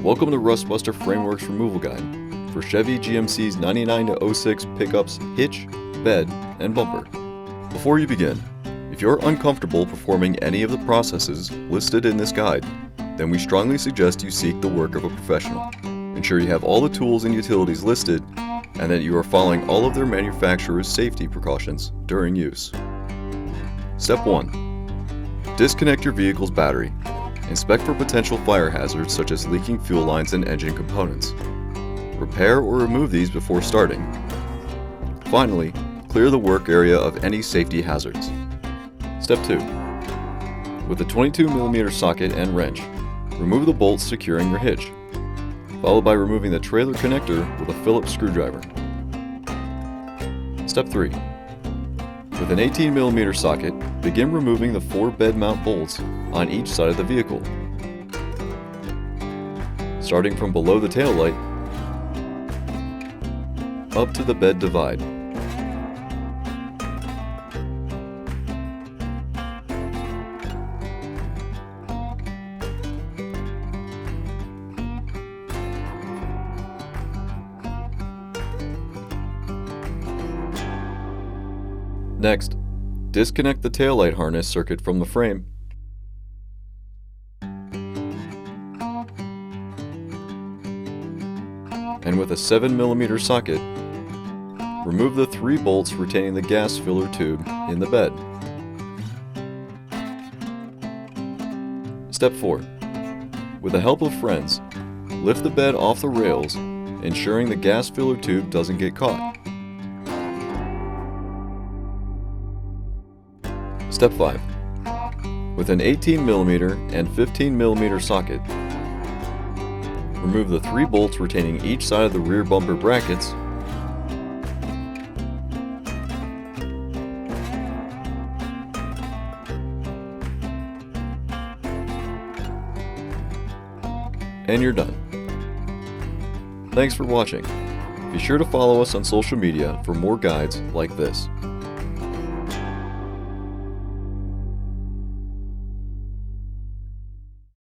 Welcome to Rustbuster Frameworks Removal Guide for Chevy GMC's 99 to 06 pickups, hitch, bed, and bumper. Before you begin, if you're uncomfortable performing any of the processes listed in this guide, then we strongly suggest you seek the work of a professional. Ensure you have all the tools and utilities listed and that you are following all of their manufacturer's safety precautions during use. Step 1. Disconnect your vehicle's battery. Inspect for potential fire hazards such as leaking fuel lines and engine components. Repair or remove these before starting. Finally, clear the work area of any safety hazards. Step 2. With a 22mm socket and wrench, remove the bolts securing your hitch, followed by removing the trailer connector with a Phillips screwdriver. Step 3. With an 18mm socket, begin removing the 4 bed mount bolts on each side of the vehicle. Starting from below the taillight, up to the bed divide. Next, disconnect the taillight harness circuit from the frame. And with a 7mm socket, remove the 3 bolts retaining the gas filler tube in the bed. Step 4. With the help of friends, lift the bed off the rails, ensuring the gas filler tube doesn't get caught. Step 5. With an 18mm and 15mm socket, remove the 3 bolts retaining each side of the rear bumper brackets, and you're done. Thanks for watching. Be sure to follow us on social media for more guides like this.